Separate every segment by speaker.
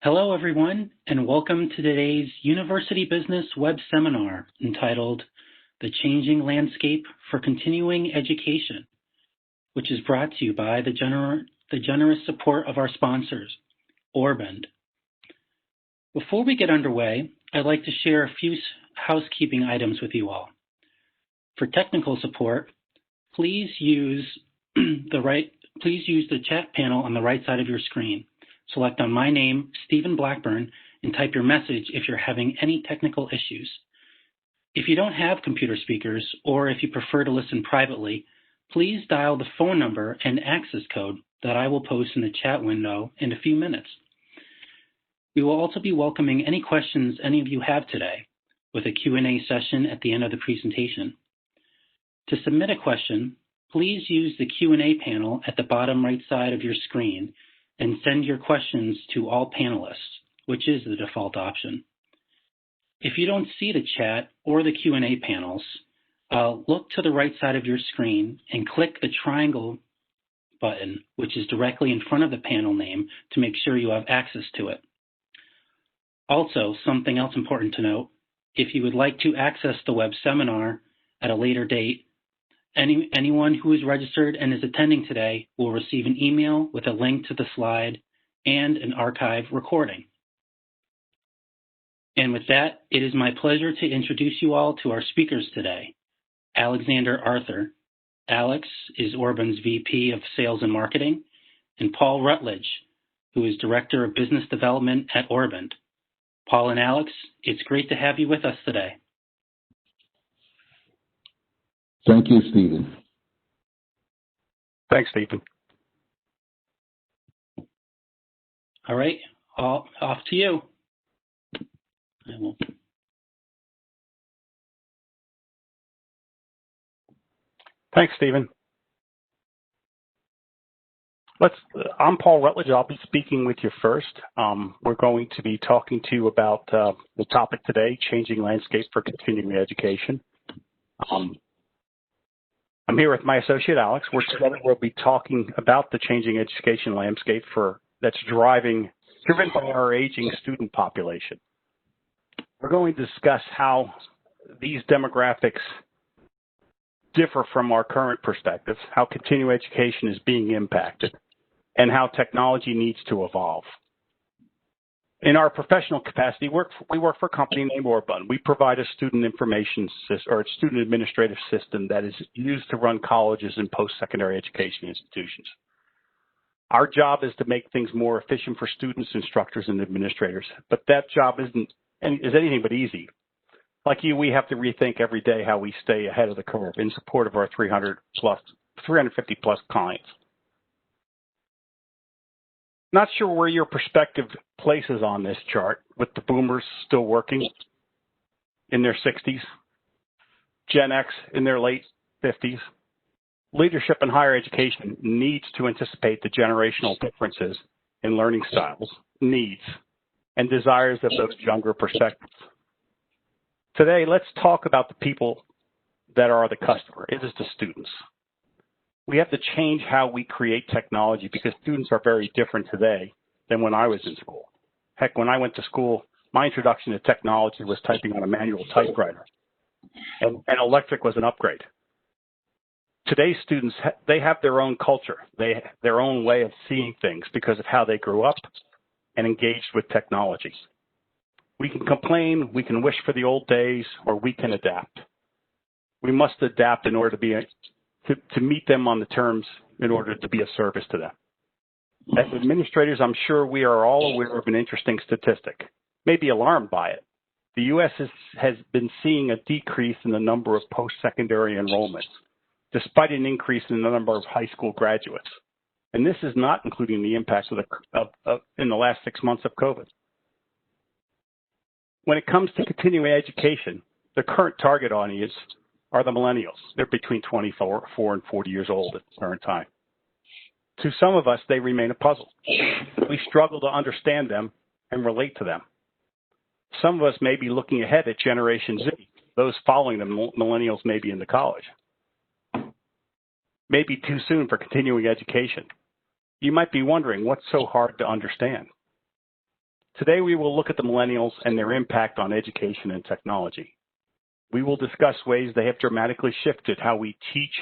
Speaker 1: Hello, everyone, and welcome to today's University Business web seminar entitled The Changing Landscape for Continuing Education, which is brought to you by the generous support of our sponsors, Orbund. Before we get underway, I'd like to share a few housekeeping items with you all. For technical support, please use the chat panel on the right side of your screen. Select on my name, Stephen Blackburn, and type your message if you're having any technical issues. If you don't have computer speakers, or if you prefer to listen privately, please dial the phone number and access code that I will post in the chat window in a few minutes. We will also be welcoming any questions any of you have today, with a Q&A session at the end of the presentation. To submit a question, please use the Q&A panel at the bottom right side of your screen and send your questions to all panelists, which is the default option. If you don't see the chat or the Q&A panels, look to the right side of your screen and click the triangle button, which is directly in front of the panel name, to make sure you have access to it. Also, something else important to note, if you would like to access the web seminar at a later date, anyone who is registered and is attending today will receive an email with a link to the slide and an archive recording. And with that, it is my pleasure to introduce you all to our speakers today. Alexander Arthur. Alex is Orbund's VP of Sales and Marketing, and Paul Rutledge, who is Director of Business Development at Orbund. Paul and Alex, it's great to have you with us today.
Speaker 2: Thank you, Stephen.
Speaker 3: Thanks, Stephen.
Speaker 1: All right, off to you.
Speaker 3: Thanks, Stephen. I'm Paul Rutledge. I'll be speaking with you first. We're going to be talking to you about the topic today, changing landscape for continuing education. I'm here with my associate, Alex. We'll be talking about the changing education landscape that's driven by our aging student population. We're going to discuss how these demographics differ from our current perspective, how continuing education is being impacted, and how technology needs to evolve. In our professional capacity, we work for a company named Orbund. We provide a student information system, or a student administrative system, that is used to run colleges and post-secondary education institutions. Our job is to make things more efficient for students, instructors, and administrators, but that job is anything but easy. Like you, we have to rethink every day how we stay ahead of the curve in support of our 350 plus clients. Not sure where your perspective places on this chart, with the boomers still working in their 60s, Gen X in their late 50s. Leadership in higher education needs to anticipate the generational differences in learning styles, needs, and desires of those younger perspectives. Today, let's talk about the people that are the customer. It is the students. We have to change how we create technology, because students are very different today than when I was in school. Heck, when I went to school, my introduction to technology was typing on a manual typewriter, and electric was an upgrade. Today's students, they have their own culture, their own way of seeing things because of how they grew up and engaged with technology. We can complain, we can wish for the old days, or we can adapt. We must adapt in order to meet them on the terms in order to be of service to them. As administrators, I'm sure we are all aware of an interesting statistic, maybe alarmed by it. The U.S. has been seeing a decrease in the number of post-secondary enrollments, despite an increase in the number of high school graduates. And this is not including the impacts in the last 6 months of COVID. When it comes to continuing education, the current target audience are the millennials. They're between 24 and 40 years old at the current time. To some of us, they remain a puzzle. We struggle to understand them and relate to them. Some of us may be looking ahead at Generation Z. Those following the millennials may be into college. Maybe too soon for continuing education. You might be wondering, what's so hard to understand? Today, we will look at the millennials and their impact on education and technology. We will discuss ways they have dramatically shifted how we teach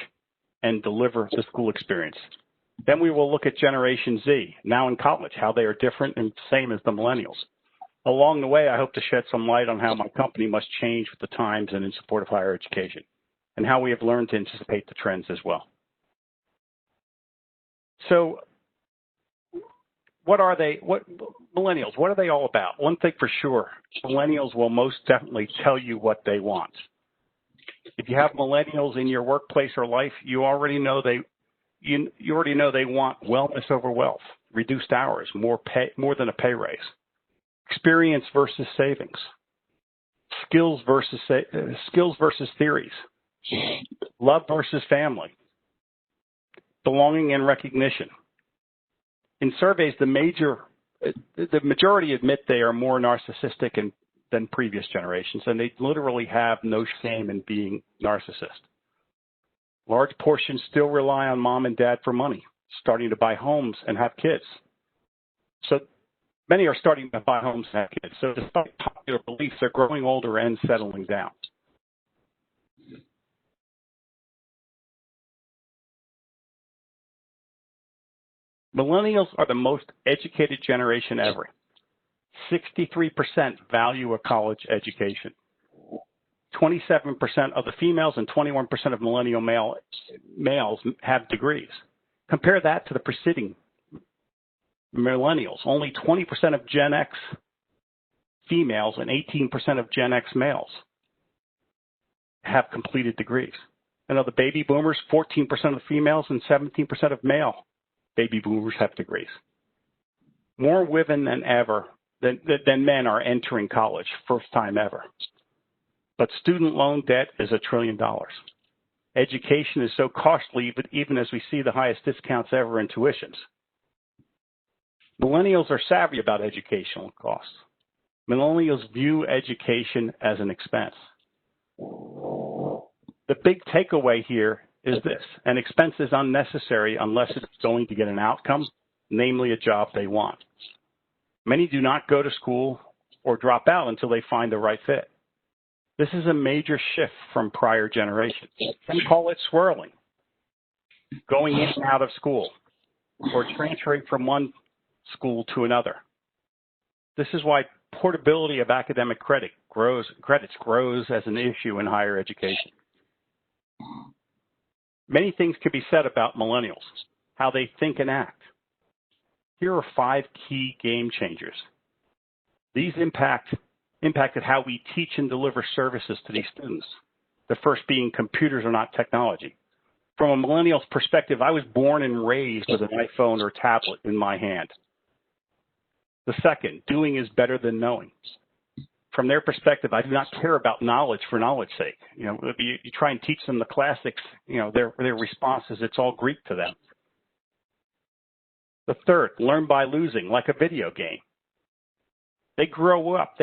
Speaker 3: and deliver the school experience. Then we will look at Generation Z, now in college, how they are different and same as the millennials. Along the way, I hope to shed some light on how my company must change with the times and in support of higher education, and how we have learned to anticipate the trends as well. So millennials, what are they all about? One thing for sure, millennials will most definitely tell you what they want. If you have millennials in your workplace or life, you already know they want wellness over wealth, reduced hours, more than a pay raise, experience versus savings, skills versus theories, love versus family, belonging and recognition. In surveys, the majority admit they are more narcissistic than previous generations, and they literally have no shame in being narcissist. Large portions still rely on mom and dad for money, starting to buy homes and have kids. So many are starting to buy homes and have kids. So despite popular beliefs, they're growing older and settling down. Millennials are the most educated generation ever. 63% value a college education. 27% of the females and 21% of millennial males have degrees. Compare that to the preceding millennials. Only 20% of Gen X females and 18% of Gen X males have completed degrees. And of the baby boomers, 14% of females and 17% of male baby boomers have degrees. More women than men are entering college, first time ever. But student loan debt is $1 trillion. Education is so costly, but even as we see the highest discounts ever in tuitions. Millennials are savvy about educational costs. Millennials view education as an expense. The big takeaway here is this: an expense is unnecessary unless it's going to get an outcome, namely a job they want. Many do not go to school or drop out until they find the right fit. This is a major shift from prior generations. Some call it swirling, going in and out of school, or transferring from one school to another. This is why portability of academic credits grows as an issue in higher education. Many things can be said about millennials, how they think and act. Here are 5 key game changers. These impacted how we teach and deliver services to these students. The first being computers are not technology. From a millennial's perspective, I was born and raised with an iPhone or tablet in my hand. The second, doing is better than knowing. From their perspective, I do not care about knowledge for knowledge's sake. You try and teach them the classics, their response is it's all Greek to them. The third, learn by losing, like a video game. They grow up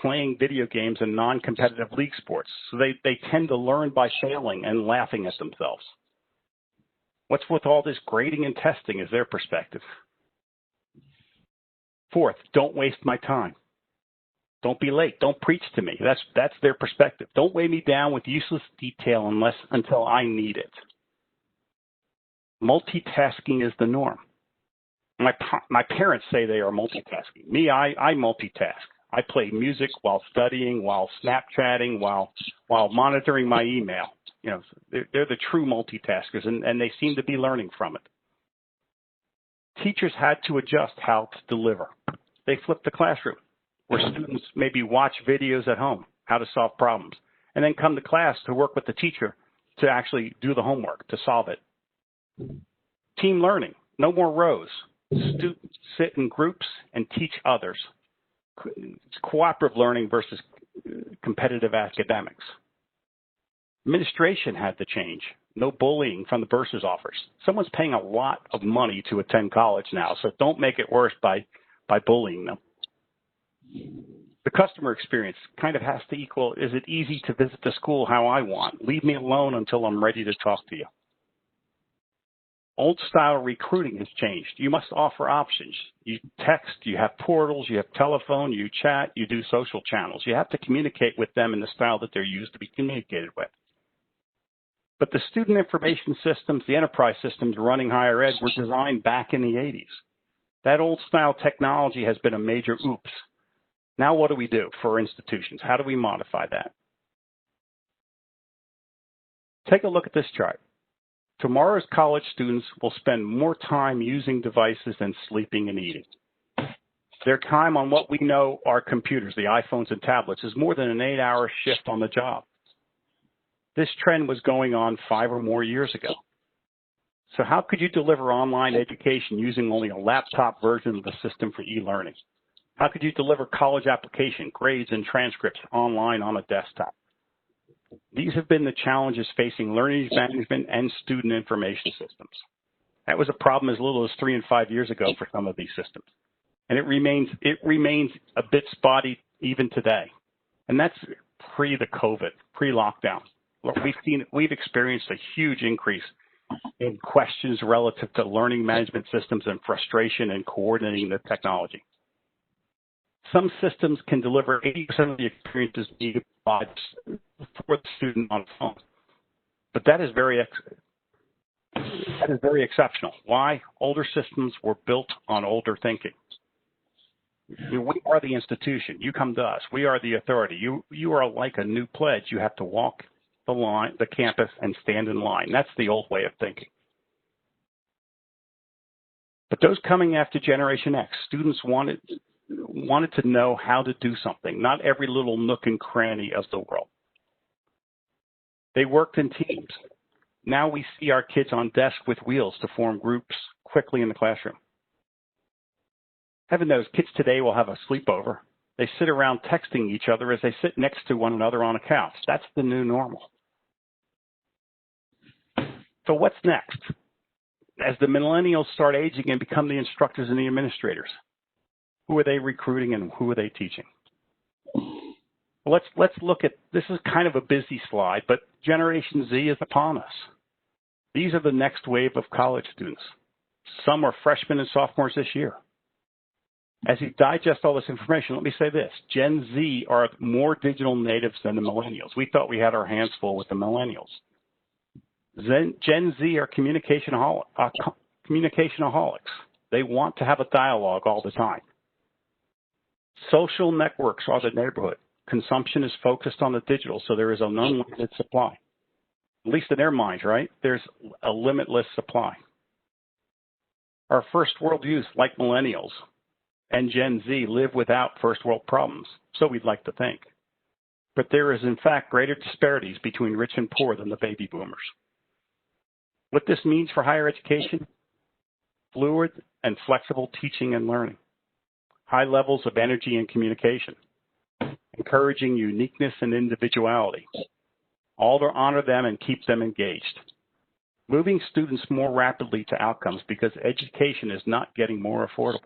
Speaker 3: playing video games in non-competitive league sports, so they tend to learn by failing and laughing at themselves. What's with all this grading and testing is their perspective. Fourth, don't waste my time. Don't be late. Don't preach to me. That's their perspective. Don't weigh me down with useless detail until I need it. Multitasking is the norm. My parents say they are multitasking. Me, I multitask. I play music while studying, while Snapchatting, while monitoring my email. They're the true multitaskers, and they seem to be learning from it. Teachers had to adjust how to deliver. They flipped the classroom, where students maybe watch videos at home, how to solve problems, and then come to class to work with the teacher to actually do the homework, to solve it. Team learning, no more rows. Students sit in groups and teach others. It's cooperative learning versus competitive academics. Administration had to change. No bullying from the bursar's office. Someone's paying a lot of money to attend college now, so don't make it worse by bullying them. The customer experience kind of has to equal, is it easy to visit the school how I want? Leave me alone until I'm ready to talk to you. Old style recruiting has changed. You must offer options. You text, you have portals, you have telephone, you chat, you do social channels. You have to communicate with them in the style that they're used to be communicated with. But the student information systems, the enterprise systems running higher ed were designed back in the 80s. That old style technology has been a major oops. Now what do we do for institutions? How do we modify that? Take a look at this chart. Tomorrow's college students will spend more time using devices than sleeping and eating. Their time on what we know are computers, the iPhones and tablets, is more than an 8-hour shift on the job. This trend was going on 5 or more years ago. So how could you deliver online education using only a laptop version of the system for e-learning? How could you deliver college application, grades, and transcripts online on a desktop? These have been the challenges facing learning management and student information systems. That was a problem as little as 3 and 5 years ago for some of these systems. And it remains a bit spotty even today. And that's pre the COVID, pre-lockdown. We've experienced a huge increase in questions relative to learning management systems and frustration in coordinating the technology. Some systems can deliver 80% of the experiences needed for the student on a phone. But that is very exceptional. Why? Older systems were built on older thinking. We are the institution. You come to us. We are the authority. You are like a new pledge. You have to walk the campus and stand in line. That's the old way of thinking. But those coming after Generation X, students wanted to know how to do something, not every little nook and cranny of the world. They worked in teams. Now we see our kids on desks with wheels to form groups quickly in the classroom. Heaven knows kids today will have a sleepover. They sit around texting each other as they sit next to one another on a couch. That's the new normal. So what's next? As the millennials start aging and become the instructors and the administrators, who are they recruiting and who are they teaching? Let's look at, this is kind of a busy slide, but Generation Z is upon us. These are the next wave of college students. Some are freshmen and sophomores this year. As you digest all this information, let me say this. Gen Z are more digital natives than the millennials. We thought we had our hands full with the millennials. Gen Z are communicationaholics. They want to have a dialogue all the time. Social networks are the neighborhood. Consumption is focused on the digital, so there is an unlimited supply. At least in their minds, right? There's a limitless supply. Our first world youth, like millennials and Gen Z, live without first world problems, so we'd like to think. But there is, in fact, greater disparities between rich and poor than the baby boomers. What this means for higher education: fluid and flexible teaching and learning, high levels of energy and communication, encouraging uniqueness and individuality, all to honor them and keep them engaged, moving students more rapidly to outcomes because education is not getting more affordable.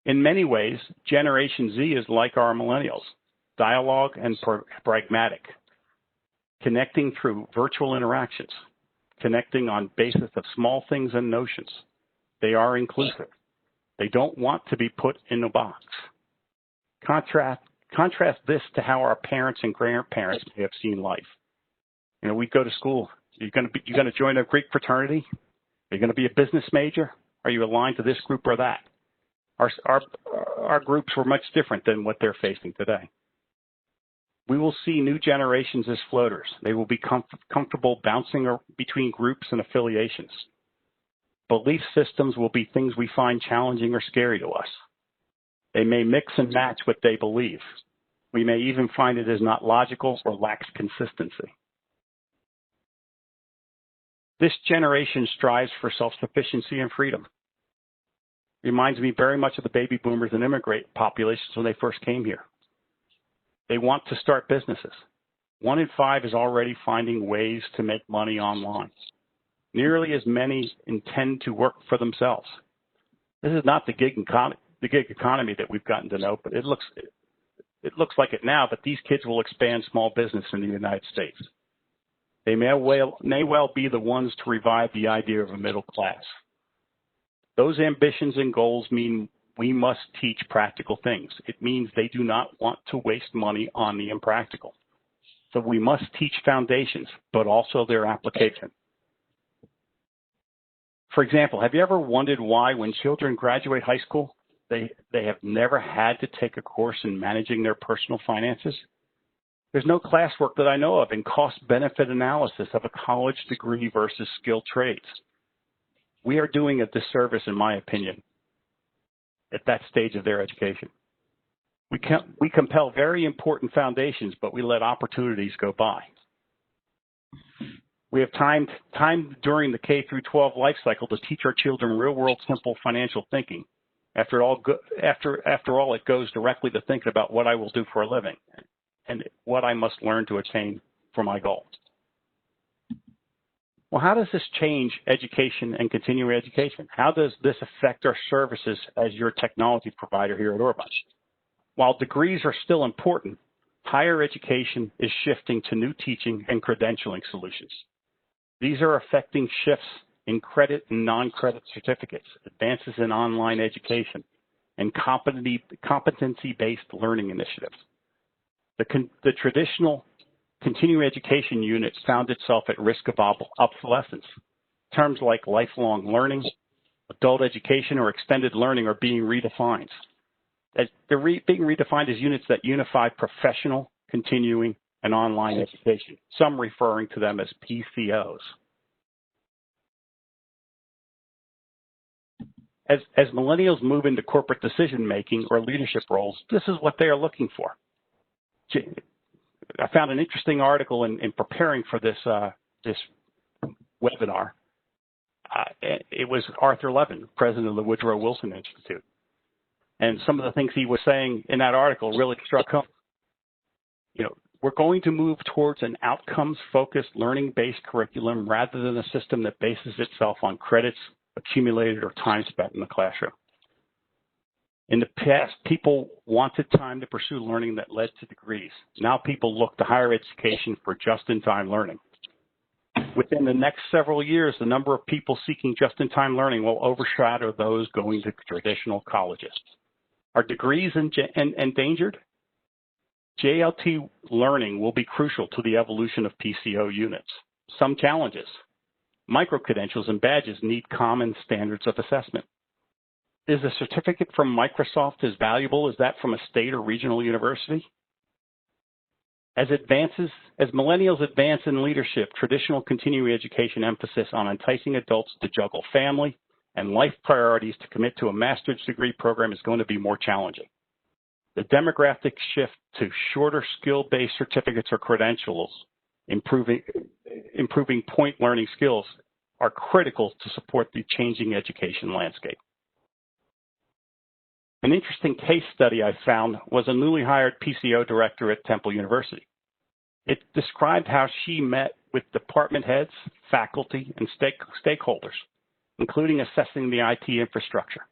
Speaker 3: In many ways, Generation Z is like our millennials, dialogue and pragmatic, connecting through virtual interactions, connecting on basis of small things and notions. They are inclusive. They don't want to be put in a box. Contrast this to how our parents and grandparents may have seen life. You know, we go to school. You're going to join a Greek fraternity? Are you going to be a business major? Are you aligned to this group or that? Our groups were much different than what they're facing today. We will see new generations as floaters. They will be comfortable bouncing between groups and affiliations. Belief systems will be things we find challenging or scary to us. They may mix and match what they believe. We may even find it as not logical or lacks consistency. This generation strives for self-sufficiency and freedom. Reminds me very much of the baby boomers and immigrant populations when they first came here. They want to start businesses. 1 in 5 is already finding ways to make money online. Nearly as many intend to work for themselves. This is not the gig economy that we've gotten to know, but it looks like it now, but these kids will expand small business in the United States. They may well be the ones to revive the idea of a middle class. Those ambitions and goals mean we must teach practical things. It means they do not want to waste money on the impractical. So we must teach foundations, but also their application. For example, have you ever wondered why when children graduate high school, they have never had to take a course in managing their personal finances? There's no classwork that I know of in cost-benefit analysis of a college degree versus skilled trades. We are doing a disservice, in my opinion, at that stage of their education. We compel very important foundations, but we let opportunities go by. We have time during the K through 12 life cycle to teach our children real-world, simple financial thinking. After all, it goes directly to thinking about what I will do for a living and what I must learn to attain for my goal. Well, how does this change education and continuing education? How does this affect our services as your technology provider here at Orbunt? While degrees are still important, higher education is shifting to new teaching and credentialing solutions. These are affecting shifts in credit and non-credit certificates, advances in online education, and competency-based learning initiatives. The traditional continuing education unit found itself at risk of obsolescence. Terms like lifelong learning, adult education, or extended learning are being redefined. They're being redefined as units that unify professional, continuing, and online education, some referring to them as PCOs. As millennials move into corporate decision-making or leadership roles, this is what they are looking for. I found an interesting article in preparing for this webinar. It was Arthur Levin, president of the Woodrow Wilson Institute. And some of the things he was saying in that article really struck home. You know, we're going to move towards an outcomes-focused learning-based curriculum rather than a system that bases itself on credits accumulated or time spent in the classroom. In the past, people wanted time to pursue learning that led to degrees. Now people look to higher education for just-in-time learning. Within the next several years, the number of people seeking just-in-time learning will overshadow those going to traditional colleges. Are degrees endangered? JLT learning will be crucial to the evolution of PCO units. Some challenges. Micro-credentials and badges need common standards of assessment. Is a certificate from Microsoft as valuable as that from a state or regional university? As millennials advance in leadership, traditional continuing education emphasis on enticing adults to juggle family and life priorities to commit to a master's degree program is going to be more challenging. The demographic shift to shorter skill-based certificates or credentials, improving point learning skills, are critical to support the changing education landscape. An interesting case study I found was a newly hired PCO director at Temple University. It described how she met with department heads, faculty, and stakeholders, including assessing the IT infrastructure,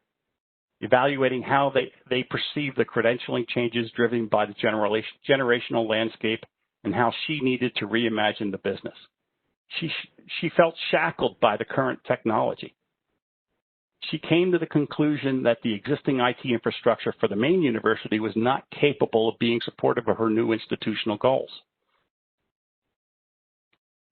Speaker 3: evaluating how they perceive the credentialing changes driven by the generational landscape, and how she needed to reimagine the business. She felt shackled by the current technology. She came to the conclusion that the existing IT infrastructure for the main university was not capable of being supportive of her new institutional goals.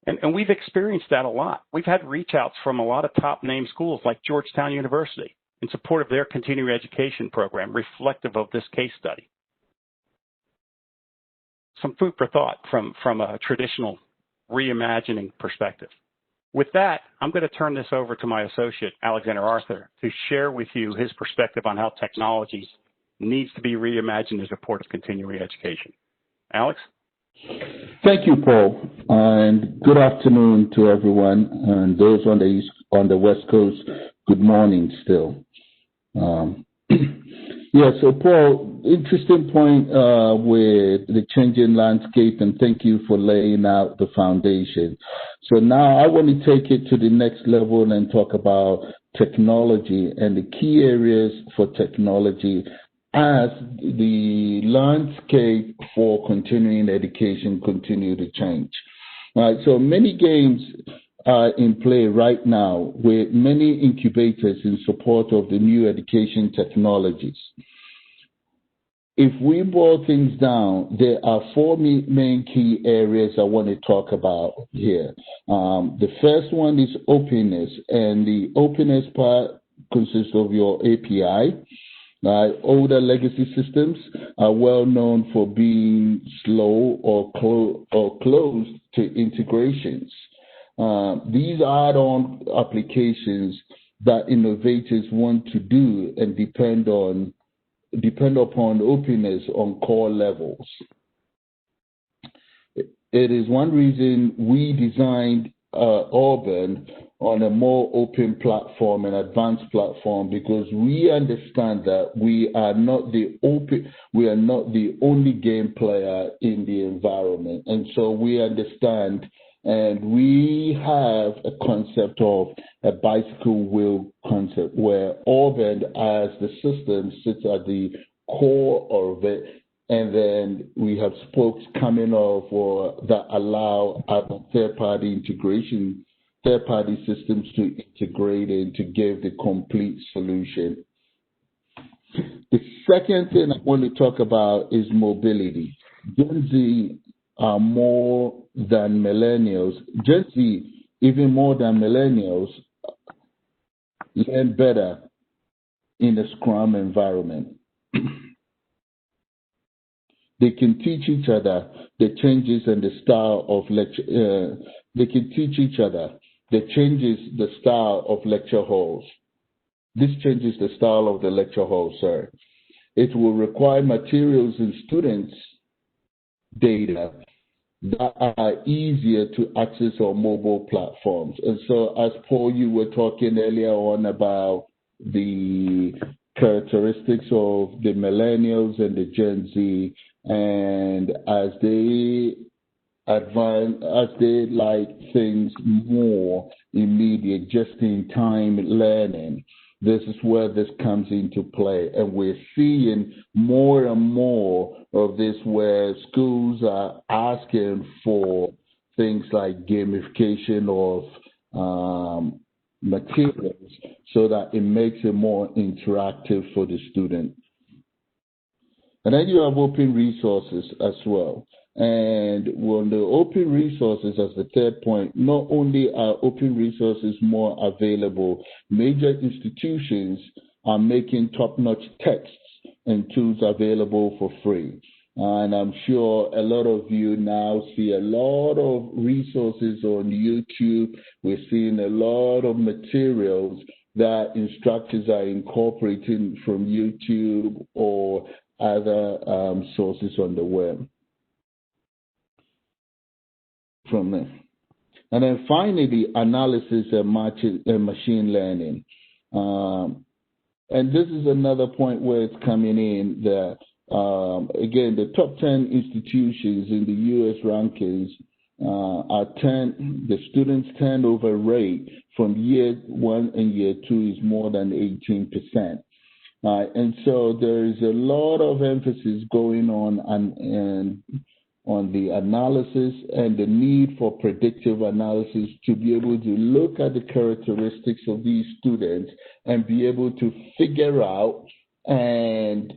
Speaker 3: And we've experienced that a lot. We've had reach outs from a lot of top name schools like Georgetown University in support of their continuing education program, reflective of this case study. Some food for thought from a traditional reimagining perspective. With that, I'm going to turn this over to my associate, Alexander Arthur, to share with you his perspective on how technology needs to be reimagined as a part of continuing education. Alex?
Speaker 2: Thank you, Paul, and good afternoon to everyone, and those on the West Coast, good morning still. So Paul, interesting point with the changing landscape, and thank you for laying out the foundation. So now I want to take it to the next level and talk about technology and the key areas for technology as the landscape for continuing education continue to change. Right, so many games are in play right now with many incubators in support of the new education technologies. If we boil things down, there are four main key areas I want to talk about here. The first one is openness, and the openness part consists of your API. Older legacy systems are well known for being slow or closed to integrations. These add-on applications that innovators want to do and depend upon openness on core levels. It is one reason we designed Auburn on a more open platform, an advanced platform, because we understand that we are not the only game player in the environment, and so we understand. And we have a concept of a bicycle wheel concept where Auburn as the system sits at the core of it, and then we have spokes coming off that allow other third-party systems to integrate and to give the complete solution. The second thing I want to talk about is mobility. Gen Z are more than millennials. Gen Z, even more than millennials, learn better in a Scrum environment. They can teach each other the changes and the style of lecture. They can teach each other the style of lecture halls. This changes the style of the lecture hall, sir. It will require materials and students' data that are easier to access on mobile platforms. And so, as Paul, you were talking earlier on about the characteristics of the millennials and the Gen Z, and as they advance, as they like things more immediate, just-in-time learning, this is where this comes into play. And we're seeing more and more of this where schools are asking for things like gamification of materials so that it makes it more interactive for the student. And then you have open resources as well. And when the open resources, as the third point, not only are open resources more available, major institutions are making top-notch texts and tools available for free. And I'm sure a lot of you now see a lot of resources on YouTube. We're seeing a lot of materials that instructors are incorporating from YouTube or other sources on the web. From there. And then finally, analysis and machine learning. And this is another point where it's coming in that, again, the top 10 institutions in the U.S. rankings the students' turnover rate from year 1 and year 2 is more than 18%. And so there is a lot of emphasis going on the analysis and the need for predictive analysis to be able to look at the characteristics of these students and be able to figure out and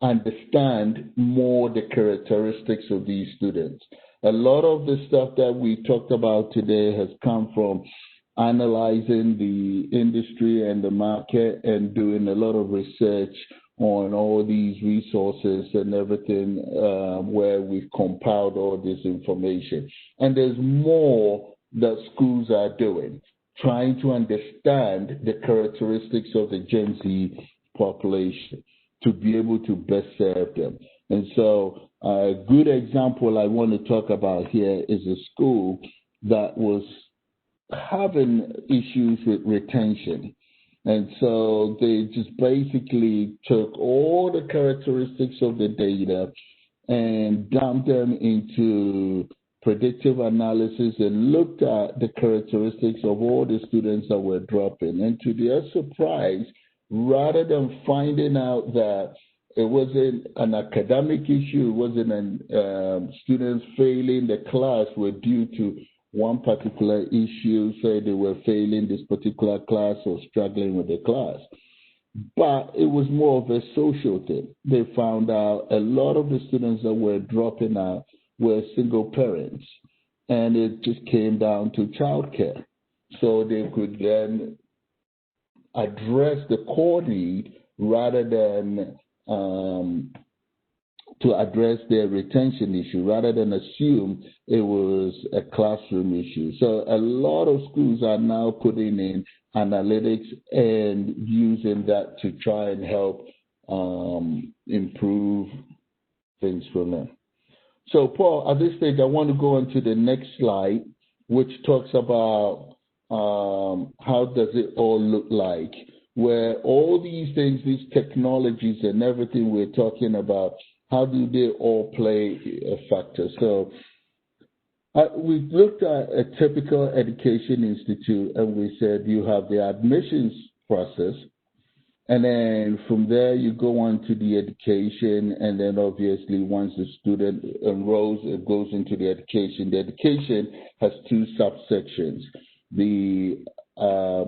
Speaker 2: understand more the characteristics of these students. A lot of the stuff that we talked about today has come from analyzing the industry and the market and doing a lot of research on all these resources and everything where we've compiled all this information. And there's more that schools are doing, trying to understand the characteristics of the Gen Z population to be able to best serve them. And so a good example I want to talk about here is a school that was having issues with retention. And so they just basically took all the characteristics of the data and dumped them into predictive analysis and looked at the characteristics of all the students that were dropping. And to their surprise, rather than finding out that It wasn't an academic issue. It wasn't students failing the class were due to one particular issue, say they were failing this particular class or struggling with the class. But it was more of a social thing. They found out a lot of the students that were dropping out were single parents, and it just came down to childcare. So they could then address the core need rather than to address their retention issue, rather than assume it was a classroom issue. So a lot of schools are now putting in analytics and using that to try and help improve things for them. So Paul, at this stage, I want to go on to the next slide, which talks about how does it all look like, where all these things, these technologies and everything we're talking about, how do they all play a factor? So we looked at a typical education institute, and we said you have the admissions process, and then from there you go on to the education, and then obviously once the student enrolls, it goes into the education. The education has two subsections: the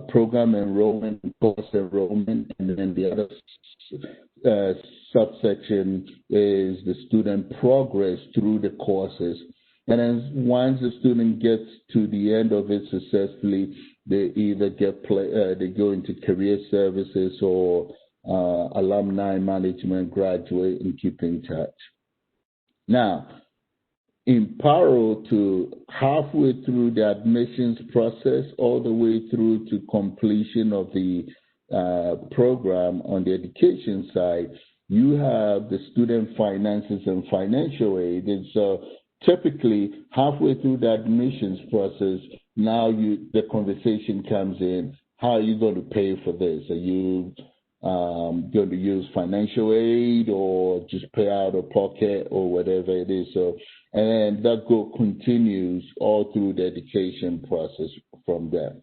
Speaker 2: program enrollment, course enrollment, and then the other subsection is the student progress through the courses. And then once the student gets to the end of it successfully, they either they go into career services or alumni management, graduate, and keep in touch. Now, in parallel to halfway through the admissions process, all the way through to completion of the program on the education side, you have the student finances and financial aid. And so typically, halfway through the admissions process, now the conversation comes in, how are you going to pay for this? Are you going to use financial aid or just pay out of pocket or whatever it is? So, and that continues all through the education process from there.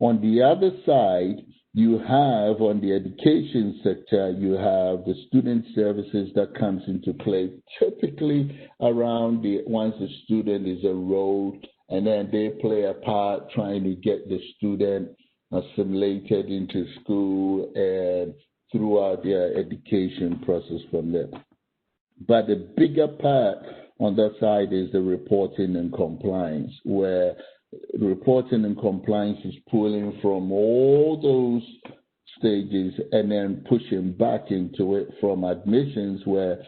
Speaker 2: On the other side, you have, on the education sector, you have the student services that comes into play, typically around once the student is enrolled, and then they play a part trying to get the student assimilated into school and throughout their education process from there. But the bigger part on that side is the reporting and compliance, where reporting and compliance is pulling from all those stages and then pushing back into it from admissions, where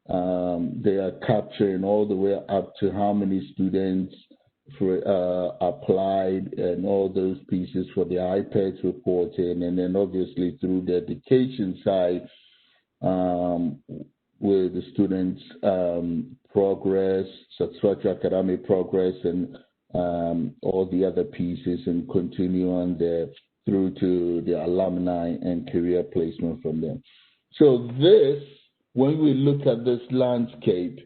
Speaker 2: they are capturing all the way up to how many students applied and all those pieces for the IPEDS reporting, and then obviously through the education side with the students' progress, satisfactory academic progress, and all the other pieces, and continue on there through to the alumni and career placement from them. So this, when we look at this landscape,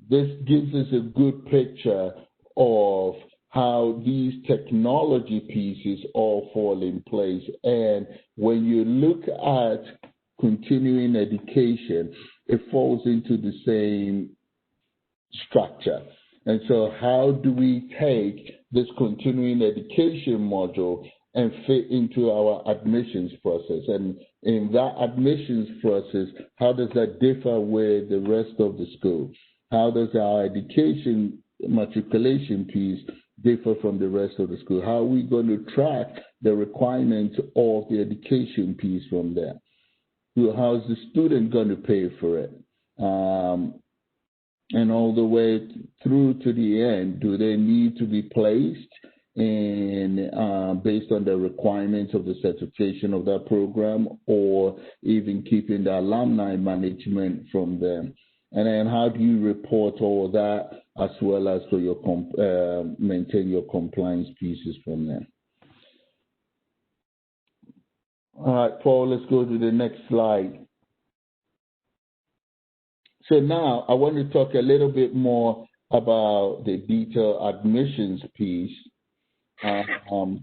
Speaker 2: this gives us a good picture of how these technology pieces all fall in place. And when you look at continuing education, it falls into the same structure. And so how do we take this continuing education module and fit into our admissions process? And in that admissions process, how does that differ with the rest of the school? How does our education matriculation piece differ from the rest of the school? How are we going to track the requirements of the education piece from there? How is the student going to pay for it? And all the way through to the end, do they need to be placed in based on the requirements of the certification of that program, or even keeping the alumni management from them? And then how do you report all that, as well as for your maintain your compliance pieces from there? All right, Paul, let's go to the next slide. So now I want to talk a little bit more about the detailed admissions piece. So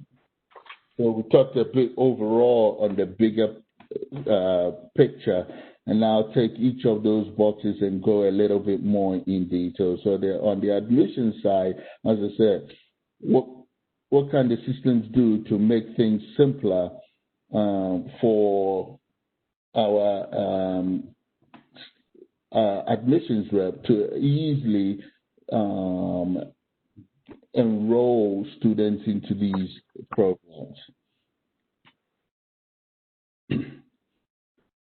Speaker 2: we talked a bit overall on the bigger picture, and now take each of those boxes and go a little bit more in detail. So on the admission side, as I said, what can the systems do to make things simpler for our admissions rep to easily enroll students into these programs?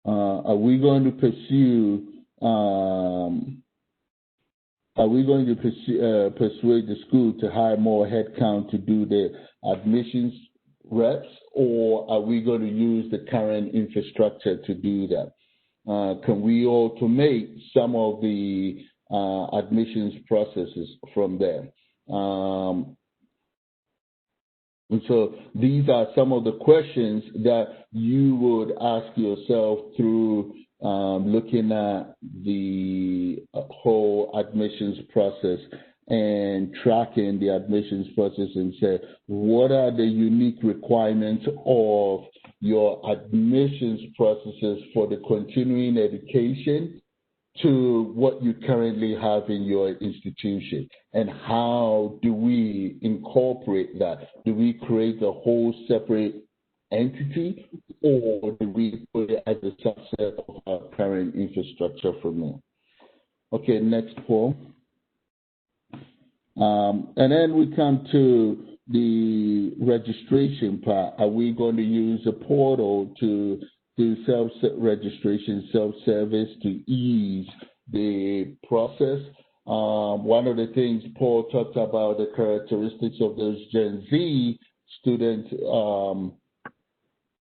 Speaker 2: Are we going to pursue? Are we going to persuade the school to hire more headcount to do the admissions reps, or are we going to use the current infrastructure to do that? Can we automate some of the admissions processes from there? And so these are some of the questions that you would ask yourself through looking at the whole admissions process and tracking the admissions process and say, what are the unique requirements of your admissions processes for the continuing education to what you currently have in your institution, and how do we incorporate that? Do we create a whole separate entity, or do we put it as a subset of our current infrastructure from there? Okay, next, Paul. And then we come to the registration part. Are we going to use a portal to do self-registration, self-service to ease the process? One of the things Paul talked about, the characteristics of those Gen Z students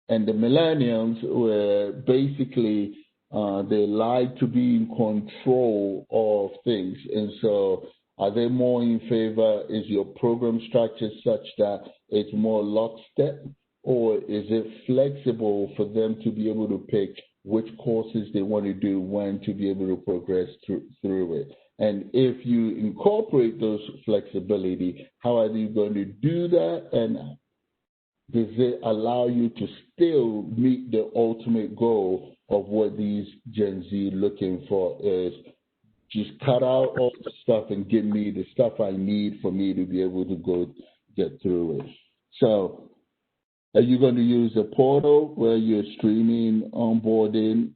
Speaker 2: and the millennials, were basically they like to be in control of things. And so are they more in favor? Is your program structure such that it's more lockstep, or is it flexible for them to be able to pick which courses they want to do, when to be able to progress through it? And if you incorporate those flexibility, how are you going to do that? And does it allow you to still meet the ultimate goal of what these Gen Z looking for is? Just cut out all the stuff and give me the stuff I need for me to be able to go get through it. So are you going to use a portal where you're streaming, onboarding,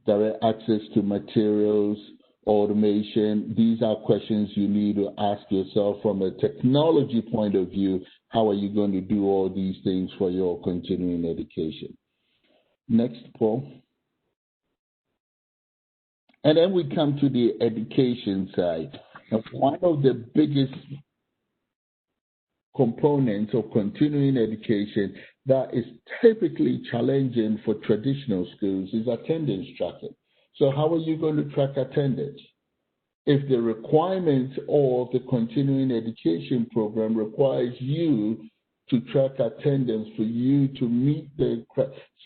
Speaker 2: direct access to materials, automation? These are questions you need to ask yourself from a technology point of view. How are you going to do all these things for your continuing education? Next, Paul. And then we come to the education side. And one of the biggest components of continuing education that is typically challenging for traditional schools is attendance tracking. So how are you going to track attendance? If the requirements of the continuing education program requires you to track attendance for you to meet the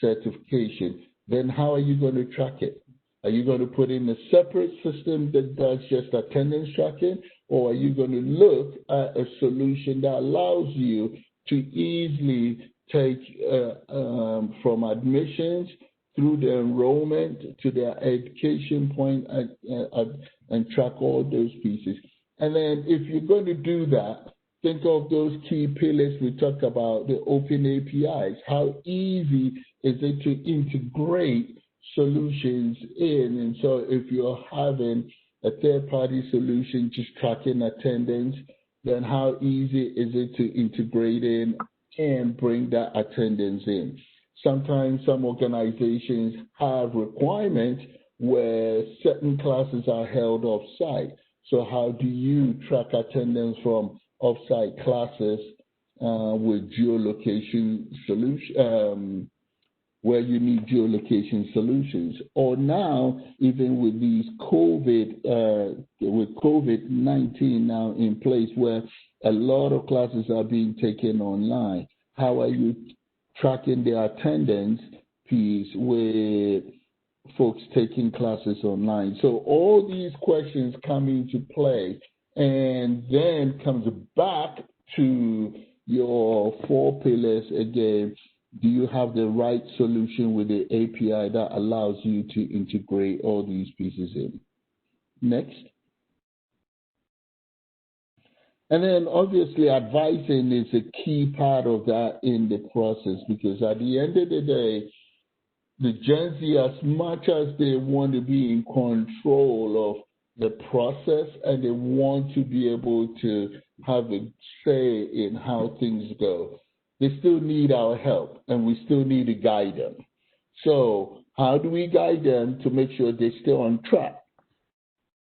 Speaker 2: certification, then how are you going to track it? Are you going to put in a separate system that does just attendance tracking, or are you going to look at a solution that allows you to easily take from admissions through the enrollment to their education point and track all those pieces? And then if you're going to do that, think of those key pillars we talked about, the open APIs. How easy is it to integrate solutions in? And so if you're having a third-party solution just tracking attendance, then how easy is it to integrate in and bring that attendance in? Sometimes some organizations have requirements where certain classes are held off-site. So how do you track attendance from off-site classes with geolocation solution, where you need geolocation solutions? Or now, even with these with COVID-19 now in place, where a lot of classes are being taken online, how are you tracking the attendance piece with folks taking classes online? So all these questions come into play, and then comes back to your 4 pillars again. Do you have the right solution with the API that allows you to integrate all these pieces in? Next. And then obviously advising is a key part of that in the process, because at the end of the day, the Gen Z, as much as they want to be in control of the process and they want to be able to have a say in how things go, they still need our help and we still need to guide them. So how do we guide them to make sure they stay on track?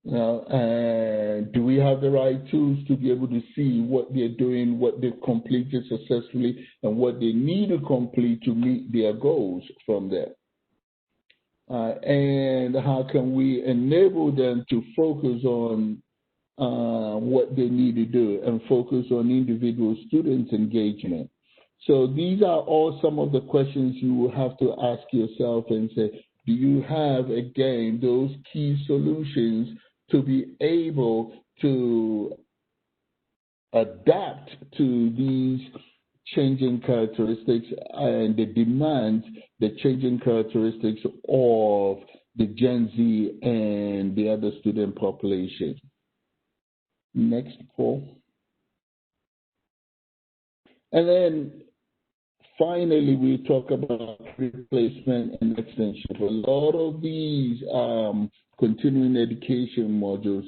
Speaker 2: And do we have the right tools to be able to see what they're doing, what they've completed successfully, and what they need to complete to meet their goals from there? And how can we enable them to focus on what they need to do and focus on individual students' engagement? So these are all some of the questions you will have to ask yourself and say, do you have, again, those key solutions to be able to adapt to these changing characteristics and the demands, the changing characteristics of the Gen Z and the other student population? Next, Paul. And then finally, we talk about replacement and extension. A lot of these continuing education modules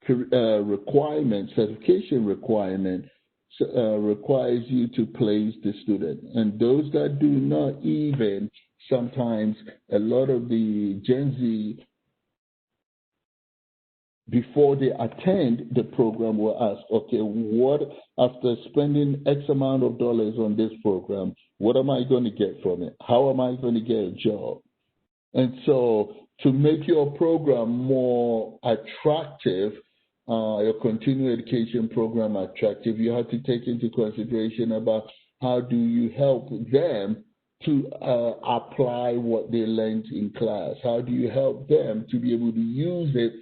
Speaker 2: requirement, certification requirement requires you to place the student. And those that do not even, sometimes a lot of the Gen Z, before they attend the program, will ask, okay, what, after spending X amount of dollars on this program, what am I going to get from it? How am I going to get a job? And so to make your program more attractive, your continuing education program attractive, you have to take into consideration about how do you help them to apply what they learned in class? How do you help them to be able to use it?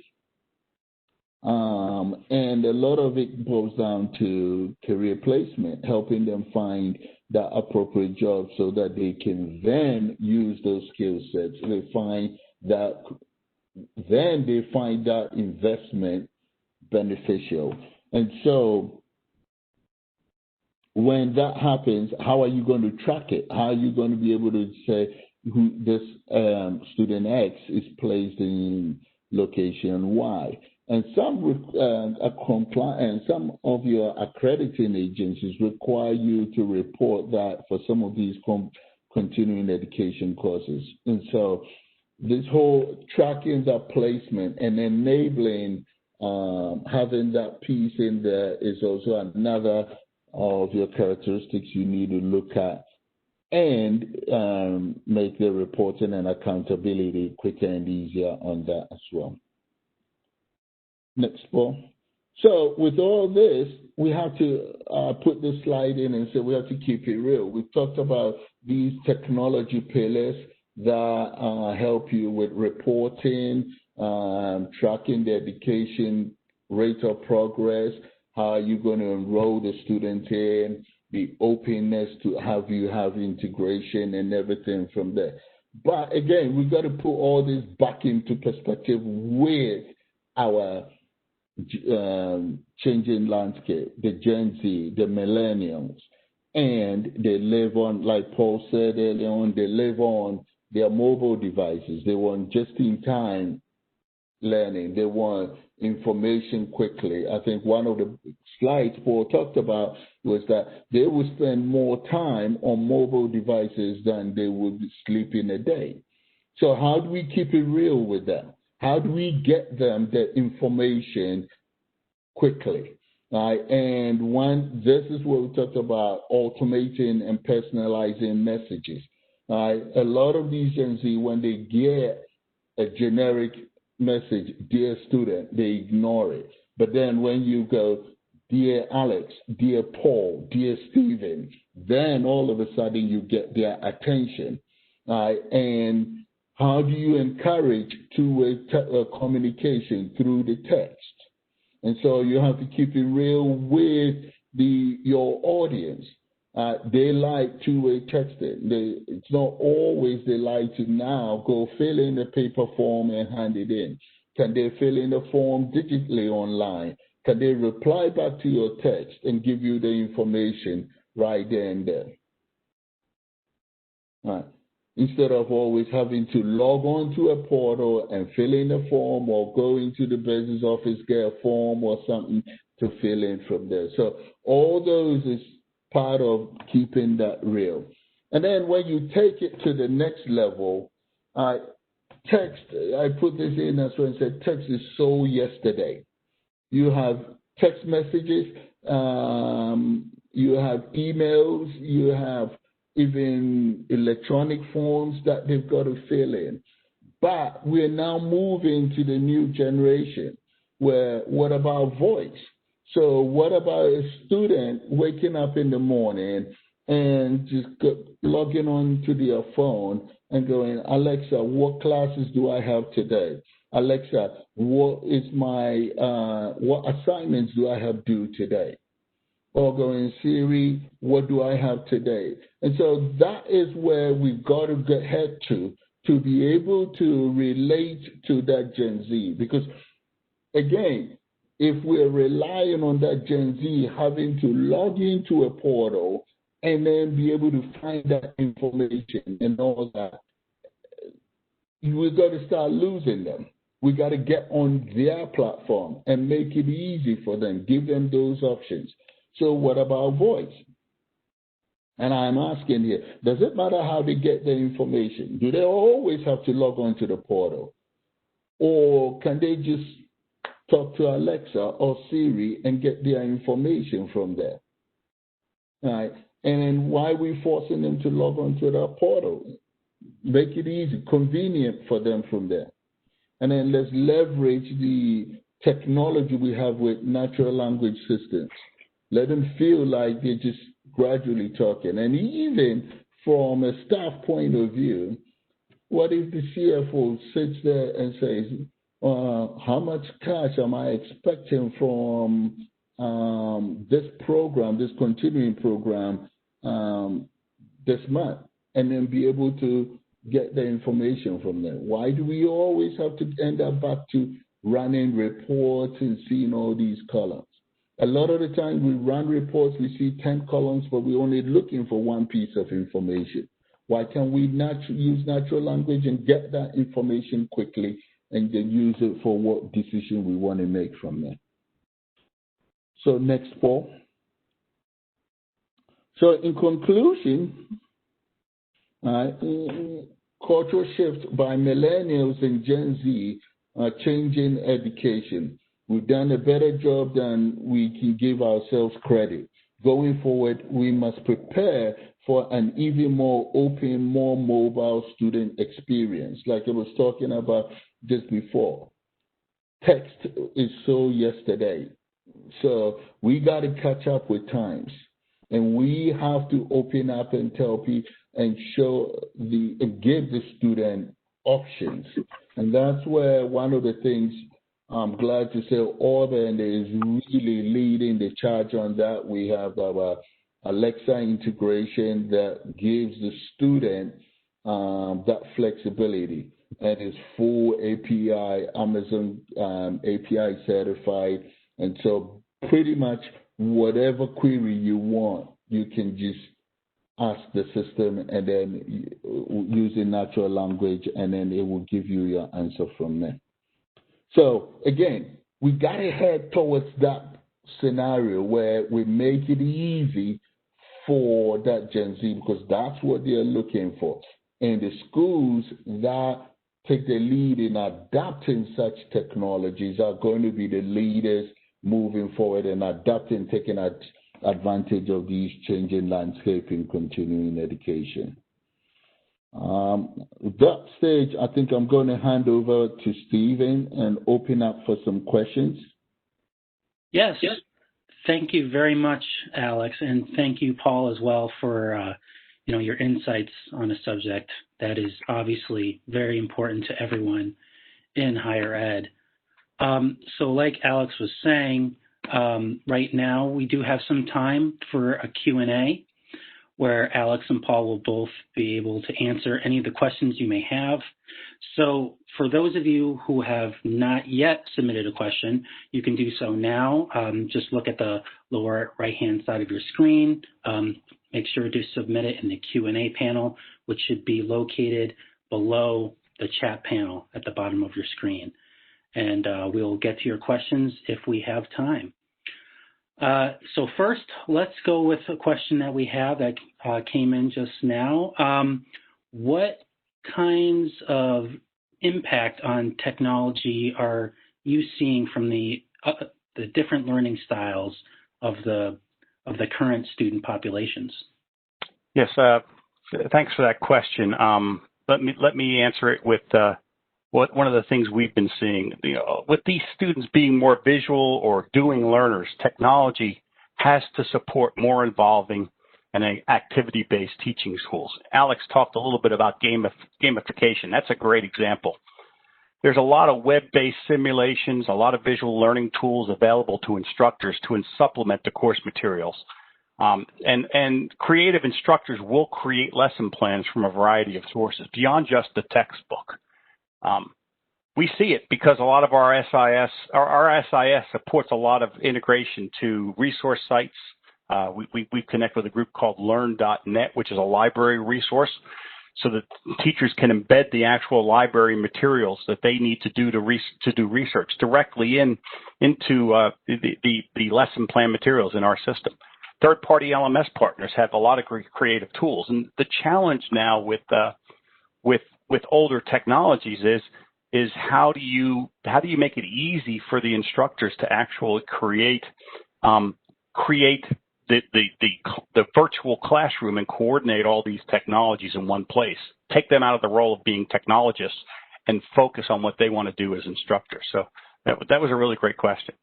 Speaker 2: And a lot of it boils down to career placement, helping them find that appropriate job so that they can then use those skill sets. They find that, then they find that investment beneficial. And so when that happens, how are you going to track it? How are you going to be able to say who this student X is placed in location Y? And some some of your accrediting agencies require you to report that for some of these continuing education courses. And so this whole tracking that placement and enabling having that piece in there is also another of your characteristics you need to look at and make the reporting and accountability quicker and easier on that as well. Next, Paul. So with all this, we have to put this slide in and say we have to keep it real. We've talked about these technology pillars that help you with reporting, tracking the education rate of progress, how are you going to enroll the student in, the openness to have you have integration and everything from there. But again, we've got to put all this back into perspective with our changing landscape, the Gen Z, the millennials, and they live on, like Paul said earlier on, they live on their mobile devices. They want just-in-time learning. They want information quickly. I think one of the slides Paul talked about was that they would spend more time on mobile devices than they would sleep in a day. So how do we keep it real with them? How do we get them the information quickly? And this is what we talked about, automating and personalizing messages. A lot of these Gen Z, when they get a generic message, dear student, they ignore it. But then when you go, dear Alex, dear Paul, dear Stephen, then all of a sudden you get their attention. And how do you encourage two-way communication through the text? And so you have to keep it real with your audience. They like two-way texting. It's not always they like to now go fill in the paper form and hand it in. Can they fill in the form digitally online? Can they reply back to your text and give you the information right there and there? Right. Instead of always having to log on to a portal and fill in a form or go into the business office, get a form or something to fill in from there. So all those is part of keeping that real. And then when you take it to the next level, text, I put this in as well and said text is so yesterday. You have text messages, you have emails, you have even electronic forms that they've got to fill in. But we're now moving to the new generation where what about voice? So what about a student waking up in the morning and just logging on to their phone and going, Alexa, what classes do I have today? Alexa, what assignments do I have due today? Or going, Siri, what do I have today? And so that is where we've got to head to be able to relate to that Gen Z. Because, again, if we're relying on that Gen Z having to log into a portal and then be able to find that information and all that, we've got to start losing them. We got to get on their platform and make it easy for them, give them those options. So what about voice? And I'm asking here, does it matter how they get the information? Do they always have to log on to the portal? Or can they just talk to Alexa or Siri and get their information from there? All right. And then why are we forcing them to log on to the portal? Make it easy, convenient for them from there. And then let's leverage the technology we have with natural language systems. Let them feel like they're just gradually talking. And even from a staff point of view, what if the CFO sits there and says, how much cash am I expecting from this program, this continuing program this month? And then be able to get the information from them. Why do we always have to end up back to running reports and seeing all these columns? A lot of the time we run reports, we see 10 columns, but we're only looking for one piece of information. Why can't we use natural language and get that information quickly and then use it for what decision we want to make from there? So next, Paul. So in conclusion, cultural shifts by millennials and Gen Z are changing education. We've done a better job than we can give ourselves credit. Going forward, we must prepare for an even more open, more mobile student experience. Like I was talking about just before. Text is so yesterday. So we got to catch up with times. And we have to open up and tell people and give the student options. And that's where one of the things I'm glad to say Auburn is really leading the charge on that. We have our Alexa integration that gives the student that flexibility and is full API, Amazon API certified. And so pretty much whatever query you want, you can just ask the system and then using natural language, and then it will give you your answer from there. So again, we got to head towards that scenario where we make it easy for that Gen Z, because that's what they're looking for. And the schools that take the lead in adapting such technologies are going to be the leaders moving forward and adapting, taking advantage of these changing landscape in continuing education. At that stage, I think I'm going to hand over to Stephen and open up for some questions.
Speaker 1: Yes. Thank you very much, Alex, and thank you, Paul, as well for your insights on a subject that is obviously very important to everyone in higher ed. So like Alex was saying, right now we do have some time for a Q&A. where Alex and Paul will both be able to answer any of the questions you may have. So for those of you who have not yet submitted a question, you can do so now. Just look at the lower right-hand side of your screen. Make sure to submit it in the Q&A panel, which should be located below the chat panel at the bottom of your screen. And we'll get to your questions if we have time. So first, let's go with a question that we have that came in just now. What kinds of impact on technology are you seeing from the different learning styles of the current student populations?
Speaker 3: Yes, thanks for that question. Let me answer it with one of the things we've been seeing. With these students being more visual or doing learners, technology has to support more involving and activity-based teaching schools. Alex talked a little bit about gamification. That's a great example. There's a lot of web-based simulations, a lot of visual learning tools available to instructors to supplement the course materials. And creative instructors will create lesson plans from a variety of sources beyond just the textbook. We see it because a lot of our SIS supports a lot of integration to resource sites. We connect with a group called learn.net, which is a library resource, so that teachers can embed the actual library materials that they need to do research directly into the lesson plan materials in our system. Third-party LMS partners have a lot of creative tools, and the challenge now with older technologies is how do you make it easy for the instructors to actually create the virtual classroom and coordinate all these technologies in one place, take them out of the role of being technologists and focus on what they want to do as instructors. So that was a really great question.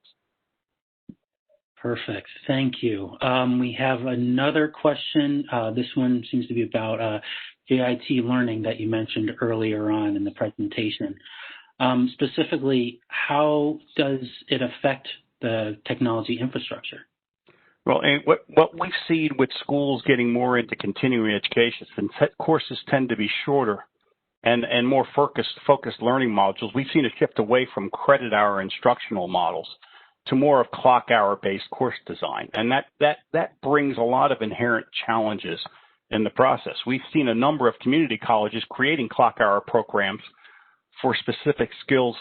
Speaker 1: Perfect. Thank you. We have another question. This one seems to be about JIT learning that you mentioned earlier on in the presentation. Specifically, how does it affect the technology infrastructure?
Speaker 3: Well, and what we've seen with schools getting more into continuing education, since courses tend to be shorter and more focused learning modules, we've seen a shift away from credit hour instructional models to more of clock hour based course design. And that brings a lot of inherent challenges in the process. We've seen a number of community colleges creating clock hour programs for specific skills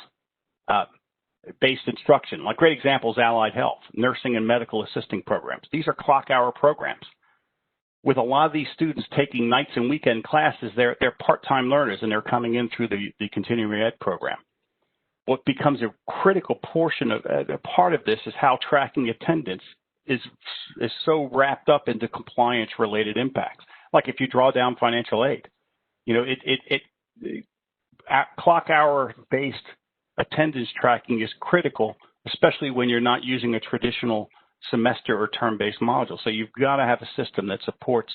Speaker 3: based instruction. Like great examples, allied health, nursing and medical assisting programs. These are clock hour programs. With a lot of these students taking nights and weekend classes, they're part-time learners and they're coming in through the continuing ed program. What becomes a critical portion of a part of this is how tracking attendance is so wrapped up into compliance related impacts. Like if you draw down financial aid, clock hour based attendance tracking is critical, especially when you're not using a traditional semester or term-based module. So you've got to have a system that supports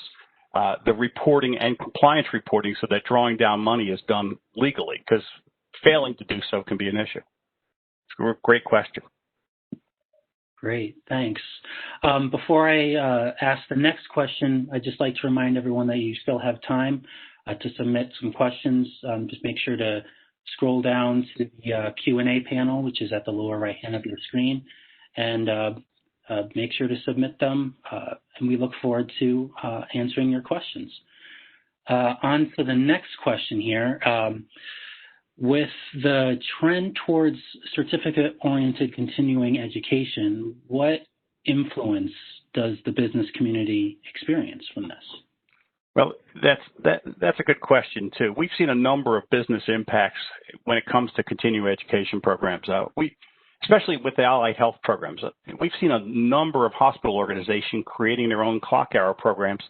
Speaker 3: the reporting and compliance reporting so that drawing down money is done legally, because failing to do so can be an issue. It's a great question.
Speaker 1: Great, thanks. Before I ask the next question, I'd just like to remind everyone that you still have time to submit some questions. Just make sure to scroll down to the Q&A panel, which is at the lower right hand of your screen, and make sure to submit them, and we look forward to answering your questions. On to the next question here. With the trend towards certificate-oriented continuing education, what influence does the business community experience from this?
Speaker 3: Well, that's a good question too. We've seen a number of business impacts when it comes to continuing education programs. Especially with the allied health programs, we've seen a number of hospital organizations creating their own clock hour programs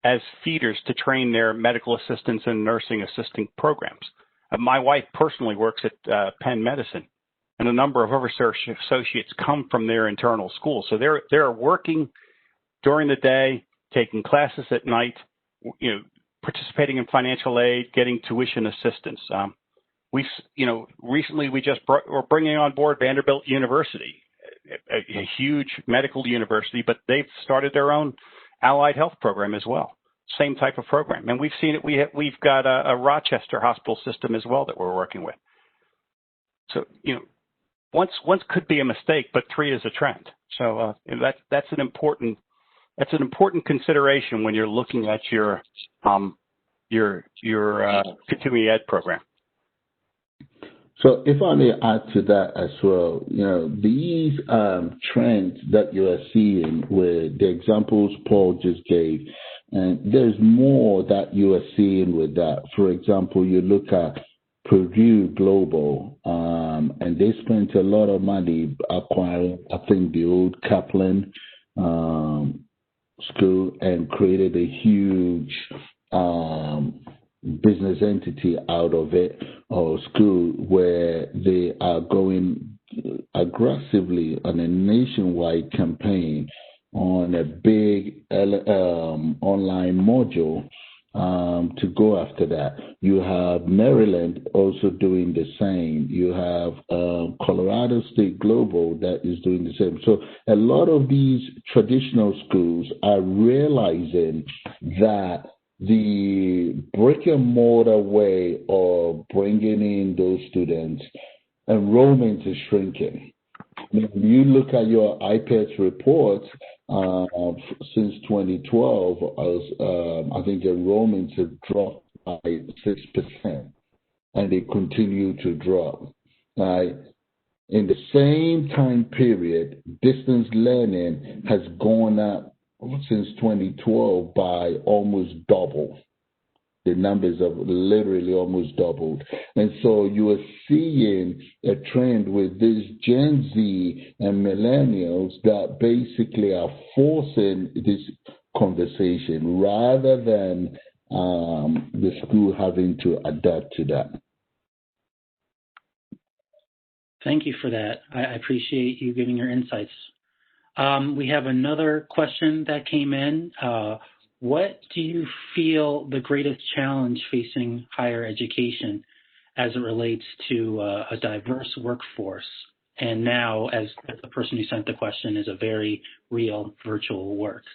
Speaker 3: as feeders to train their medical assistants and nursing assisting programs. My wife personally works at Penn Medicine, and a number of her associates come from their internal schools. So they're working during the day, taking classes at night, participating in financial aid, getting tuition assistance. Recently we're bringing on board Vanderbilt University, a huge medical university, but they've started their own allied health program as well. Same type of program. And we've seen it. We've got a Rochester hospital system as well that we're working with. So, once could be a mistake, but 3 is a trend. So that's an important consideration when you're looking at your continuing ed program.
Speaker 2: So if I may add to that as well, these trends that you are seeing with the examples Paul just gave, and there's more that you are seeing with that. For example, you look at Purdue Global, and they spent a lot of money acquiring, I think, the old Kaplan school and created a huge business entity out of it, or school, where they are going aggressively on a nationwide campaign on a big online module to go after that. You have Maryland also doing the same. You have Colorado State Global that is doing the same. So a lot of these traditional schools are realizing that the brick and mortar way of bringing in those students, enrollment is shrinking. When you look at your IPEDS reports since 2012, I think enrollments have dropped by 6%, and they continue to drop. Right? In the same time period, distance learning has gone up since 2012 by almost double. The numbers have literally almost doubled. And so you are seeing a trend with these Gen Z and millennials that basically are forcing this conversation rather than the school having to adapt to that.
Speaker 1: Thank you for that. I appreciate you giving your insights. We have another question that came in. What do you feel the greatest challenge facing higher education as it relates to a diverse workforce? And now, as the person who sent the question, is a very real virtual work?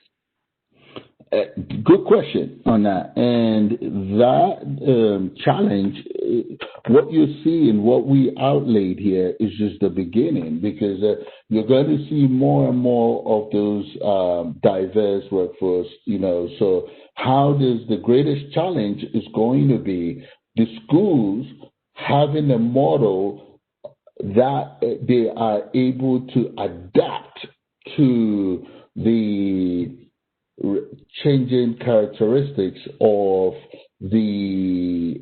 Speaker 2: Good question on that. And that challenge, what you see and what we outlaid here is just the beginning, because you're going to see more and more of those diverse workforce, So how does the greatest challenge is going to be the schools having a model that they are able to adapt to the changing characteristics of the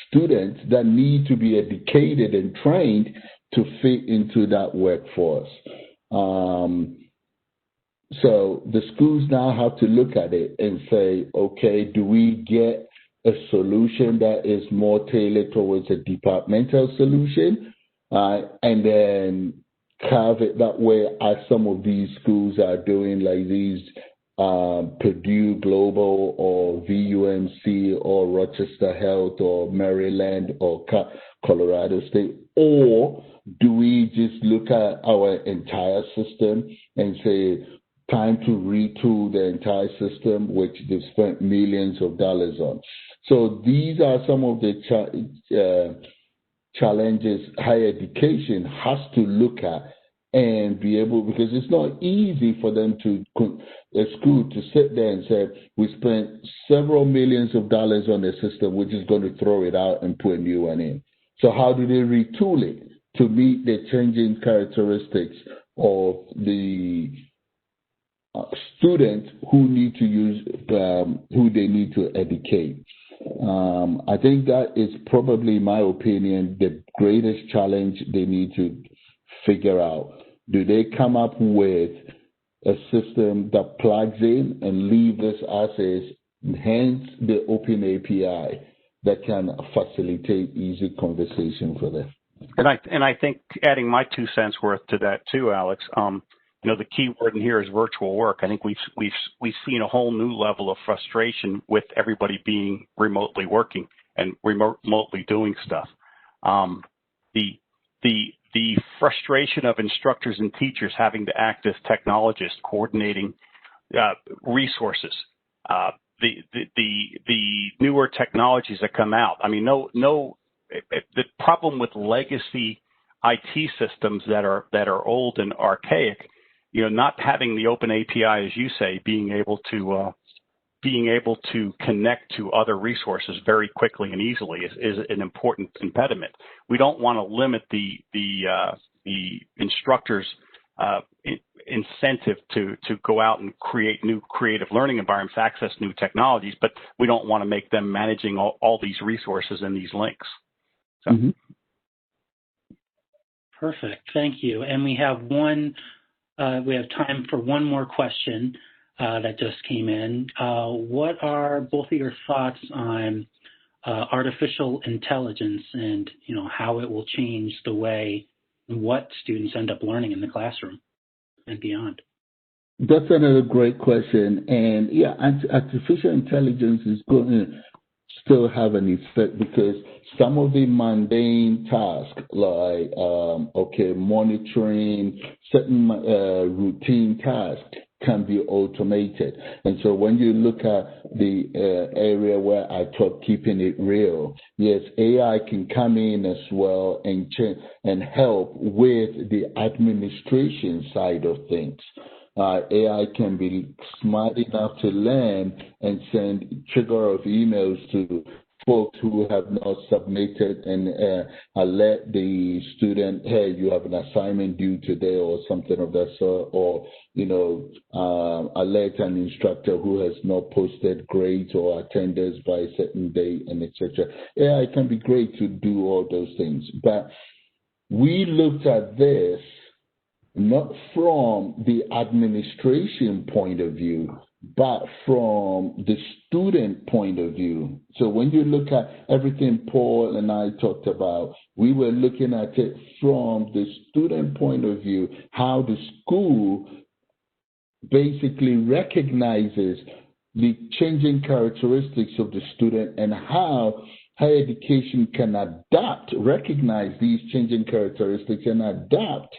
Speaker 2: students that need to be educated and trained to fit into that workforce. So the schools now have to look at it and say, okay, do we get a solution that is more tailored towards a departmental solution, and then carve it that way, as some of these schools are doing, like these Purdue Global or VUMC or Rochester Health or Maryland or Colorado State? Or do we just look at our entire system and say, time to retool the entire system, which they've spent millions of dollars on? So these are some of the challenges higher education has to look at and be able, because it's not easy for them a school to sit there and say, we spent several millions of dollars on the system, we're just going to throw it out and put a new one in. So how do they retool it to meet the changing characteristics of the students who need to use, who they need to educate? I think that is probably, in my opinion, the greatest challenge they need to figure out. Do they come up with a system that plugs in and leave this as is, hence the open API that can facilitate easy conversation for them?
Speaker 3: And I think adding my 2 cents worth to that too, Alex. The key word in here is virtual work. I think we've seen a whole new level of frustration with everybody being remotely working and remotely doing stuff. The frustration of instructors and teachers having to act as technologists, coordinating resources, the newer technologies that come out. I mean, the problem with legacy IT systems that are old and archaic, not having the open API, as you say, being able to connect to other resources very quickly and easily is an important impediment. We don't want to limit the instructors' incentive to go out and create new creative learning environments, access new technologies, but we don't want to make them managing all these resources and these links. So.
Speaker 2: Mm-hmm.
Speaker 1: Perfect. Thank you. And we have time for one more question that just came in. What are both of your thoughts on artificial intelligence and how it will change the way and what students end up learning in the classroom and beyond?
Speaker 2: That's another great question. And yeah, artificial intelligence is going to still have an effect because some of the mundane tasks like, monitoring certain routine tasks can be automated. And so when you look at the area where I talk keeping it real, yes, AI can come in as well and help with the administration side of things. AI can be smart enough to learn and send trigger of emails to folks who have not submitted and alert the student, hey, you have an assignment due today or something of that sort, or, alert an instructor who has not posted grades or attendance by a certain date and etc. AI can be great to do all those things. But we looked at this not from the administration point of view, but from the student point of view. So when you look at everything Paul and I talked about, we were looking at it from the student point of view, how the school basically recognizes the changing characteristics of the student and how higher education can recognize these changing characteristics and adapt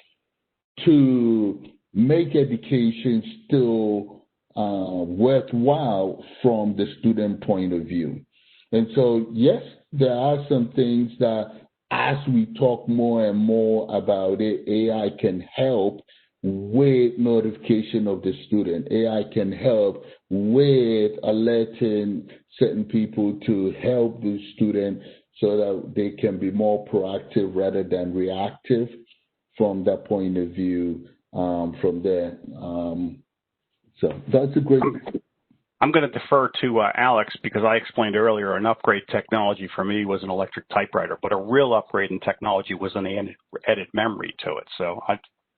Speaker 2: to make education still worthwhile from the student point of view. And so, yes, there are some things that as we talk more and more about it, AI can help with notification of the student. AI can help with alerting certain people to help the student so that they can be more proactive rather than reactive. From that point of view, from there. So that's a great.
Speaker 3: I'm going to defer to Alex because I explained earlier an upgrade technology for me was an electric typewriter, but a real upgrade in technology was an added memory to it. So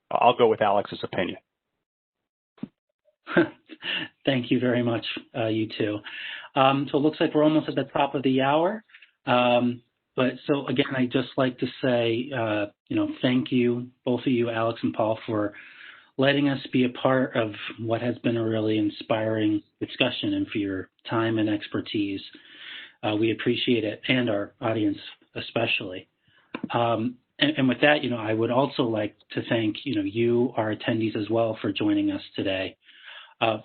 Speaker 3: I'll go with Alex's opinion.
Speaker 1: Thank you very much, you two. So it looks like we're almost at the top of the hour. But so again, I'd just like to say, thank you, both of you, Alex and Paul, for letting us be a part of what has been a really inspiring discussion and for your time and expertise. We appreciate it, and our audience especially. And with that, I would also like to thank, you, our attendees as well, for joining us today.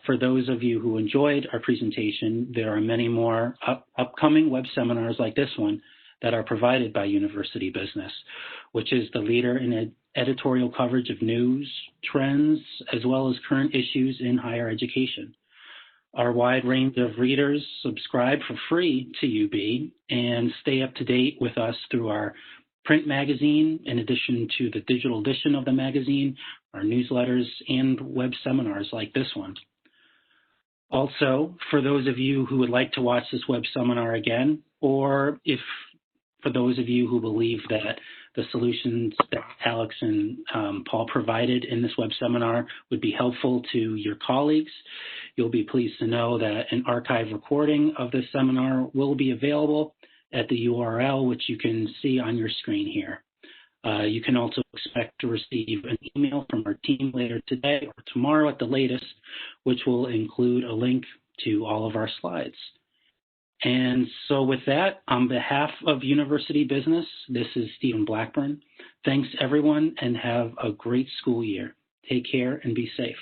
Speaker 1: For those of you who enjoyed our presentation, there are many more upcoming web seminars like this one that are provided by University Business, which is the leader in editorial coverage of news, trends, as well as current issues in higher education. Our wide range of readers subscribe for free to UB and stay up to date with us through our print magazine, in addition to the digital edition of the magazine, our newsletters, and web seminars like this one. Also, for those of you who would like to watch this web seminar again, or for those of you who believe that the solutions that Alex and Paul provided in this web seminar would be helpful to your colleagues, you'll be pleased to know that an archive recording of this seminar will be available at the URL, which you can see on your screen here. You can also expect to receive an email from our team later today or tomorrow at the latest, which will include a link to all of our slides. And so with that, on behalf of University Business, this is Stephen Blackburn. Thanks, everyone, and have a great school year. Take care and be safe.